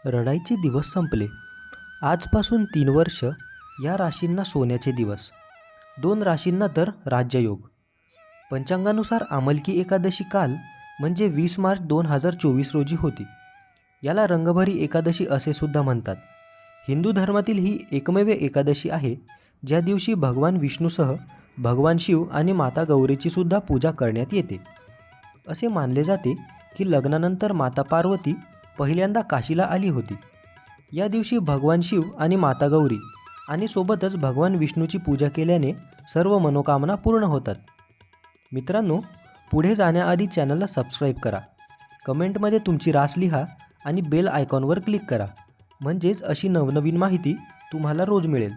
रडाईचे दिवस संपले. आजपासून 3 वर्ष या राशींना सोन्याचे दिवस. 2 राशींना तर राज्ययोग. पंचांगानुसार आमलकी एकादशी काल म्हणजे 20 मार्च 2024 रोजी होती. याला रंगभरी एकादशी असे सुद्धा म्हणतात. हिंदू धर्मातील ही एकमेव एकादशी आहे ज्या दिवशी भगवान विष्णूसह भगवान शिव आणि माता गौरीची सुद्धा पूजा करण्यात येते. असे मानले जाते की लग्नानंतर माता पार्वती पहिल्यांदा काशीला आली होती. या दिवशी भगवान शिव आणि माता गौरी आणि सोबतच भगवान विष्णूची पूजा केल्याने सर्व मनोकामना पूर्ण होतात. मित्रांनो, पुढे जाण्याआधी चॅनलला सबस्क्राईब करा, कमेंटमध्ये तुमची रास लिहा आणि बेल आयकॉनवर क्लिक करा, म्हणजेच अशी नवनवीन माहिती तुम्हाला रोज मिळेल.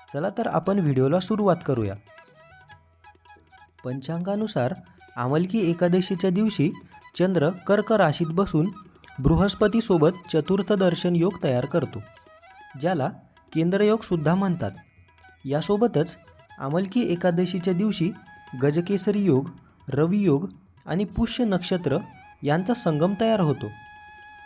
चला तर आपण व्हिडिओला सुरुवात करूया. पंचांगानुसार आमलकी एकादशीच्या दिवशी चंद्र कर्क राशीत बसून बृहस्पतीसोबत चतुर्थ दर्शन योग तयार करतो, ज्याला केंद्रयोग सुद्धा म्हणतात. यासोबतच आमलकी एकादशीच्या दिवशी गजकेसरी योग, रवी योग आणि पुष्य नक्षत्र यांचा संगम तयार होतो,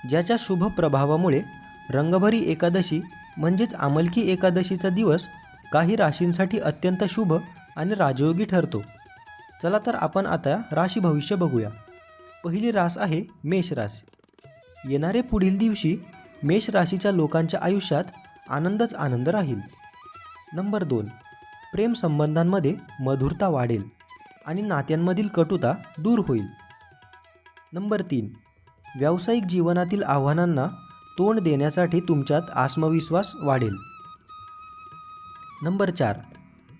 ज्याच्या शुभ प्रभावामुळे रंगभरी एकादशी म्हणजेच आमलकी एकादशीचा दिवस काही राशींसाठी अत्यंत शुभ आणि राजयोगी ठरतो. चला तर आपण आता राशी भविष्य बघूया. पहिली रास आहे मेष राशी. येणारे पुढील दिवशी मेष राशीच्या लोकांच्या आयुष्यात आनंदच आनंद राहील. नंबर 2, प्रेम संबंधांमध्ये मधुरता वाढेल आणि नात्यांमधील कटुता दूर होईल. नंबर 3, व्यावसायिक जीवनातील आव्हानांना तोंड देण्यासाठी तुमच्यात आत्मविश्वास वाढेल. नंबर 4,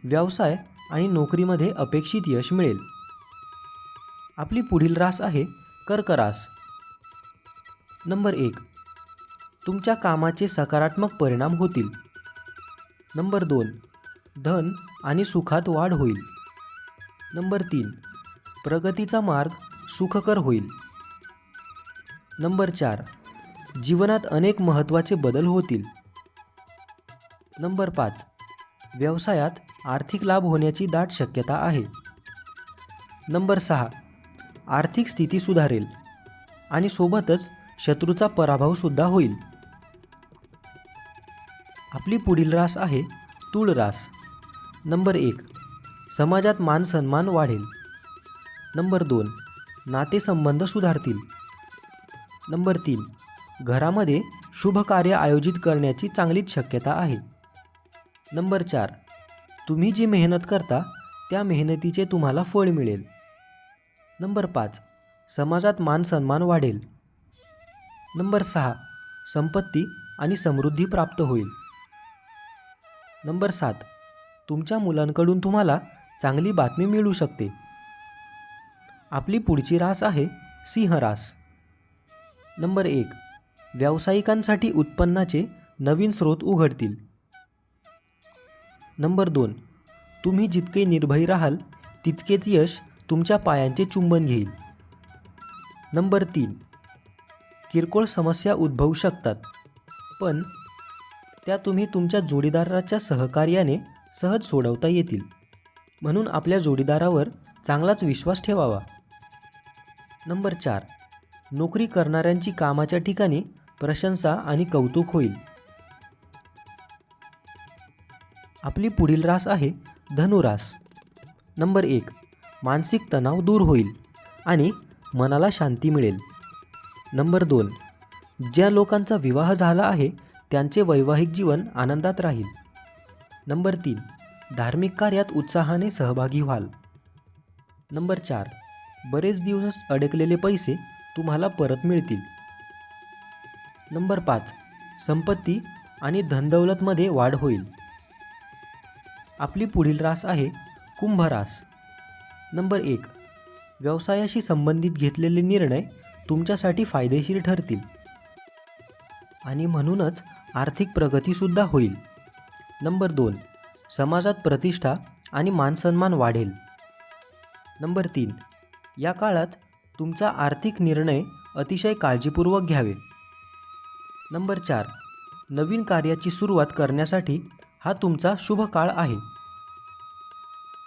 व्यवसाय आणि नोकरीमध्ये अपेक्षित यश मिळेल. आपली पुढील रास आहे कर्क रास. नंबर 1, तुमच्या कामाचे सकारात्मक परिणाम होतील. नंबर 2, धन आणि सुखात वाढ होईल. नंबर 3, प्रगतीचा मार्ग सुखकर होईल. नंबर 4, जीवनात अनेक महत्त्वाचे बदल होतील. नंबर 5, व्यवसायात आर्थिक लाभ होण्याची दाट शक्यता आहे. नंबर 6, आर्थिक स्थिती सुधारेल आणि सोबतच शत्रूचा पराभवसुद्धा होईल. आपली पुढील रास आहे तुळ रास. नंबर 1, समाजात मान सन्मान वाढेल. नंबर 2, नातेसंबंध सुधारतील. नंबर 3, घरामध्ये शुभ कार्य आयोजित करण्याची चांगलीच शक्यता आहे. नंबर 4, तुम्ही जी मेहनत करता त्या मेहनतीचे तुम्हाला फळ मिळेल. नंबर 5, समाजात मान सन्मान वाढेल. नंबर 6, संपत्ती आणि समृद्धी प्राप्त होईल. नंबर 7, तुमच्या मुलांकडून तुम्हाला चांगली बातमी मिळू शकते. आपली पुढची रास आहे सिंह रास. नंबर 1, व्यावसायिकांसाठी उत्पन्नाचे नवीन स्रोत उघडतील. नंबर 2, तुम्ही जितके निर्भय राहाल तितकेच यश तुमच्या पायांचे चुंबन घेईल. नंबर 3, किरकोळ समस्या उद्भवू शकतात, पण त्या तुम्ही तुमच्या जोडीदाराच्या सहकार्याने सहज सोडवता येतील, म्हणून आपल्या जोडीदारावर चांगलाच विश्वास ठेवावा. नंबर 4, नोकरी करणाऱ्यांची कामाच्या ठिकाणी प्रशंसा आणि कौतुक होईल. आपली पुढील रास आहे धनुरास. नंबर 1, मानसिक तणाव दूर होईल आणि मनाला शांती मिळेल. नंबर 2, ज्या लोकांचा विवाह झाला आहे त्यांचे वैवाहिक जीवन आनंदात राहील. नंबर 3, धार्मिक कार्यात उत्साहाने सहभागी व्हाल. नंबर 4, बरेच दिवस अडकलेले पैसे तुम्हाला परत मिळतील. नंबर 5, संपत्ती आणि धनदौलतमध्ये वाढ होईल. आपली पुढील रास आहे कुंभ रास. नंबर 1, व्यवसायाशी संबंधित घेतलेले निर्णय तुमच्यासाठी फायदेशीर ठरतील आणि म्हणूनच आर्थिक प्रगतीसुद्धा होईल. नंबर 2, समाजात प्रतिष्ठा आणि मानसन्मान वाढेल. नंबर 3, या काळात तुमचा आर्थिक निर्णय अतिशय काळजीपूर्वक घ्यावे. नंबर 4, नवीन कार्याची सुरुवात करण्यासाठी हा तुमचा शुभ काळ आहे.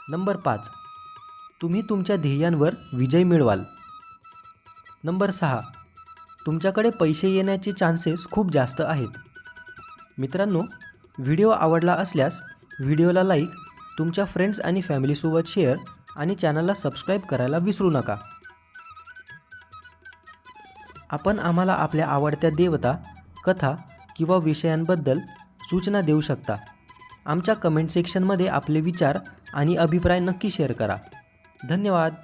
नंबर 5, तुम्ही तुमच्या ध्येयांवर विजय मिळवाल. नंबर 6, तुमच्याकडे पैसे येण्याचे चान्सेस खूप जास्त आहेत. मित्रांनो, व्हिडिओ आवडला असल्यास व्हिडिओला लाईक, तुमच्या फ्रेंड्स आणि फॅमिलीसोबत शेअर आणि चॅनलला सबस्क्राईब करायला विसरू नका. आपण आम्हाला आपल्या आवडत्या देवता, कथा किंवा विषयांबद्दल सूचना देऊ शकता. आमच्या कमेंट सेक्शनमध्ये आपले विचार आणि अभिप्राय नक्की शेअर करा. धन्यवाद.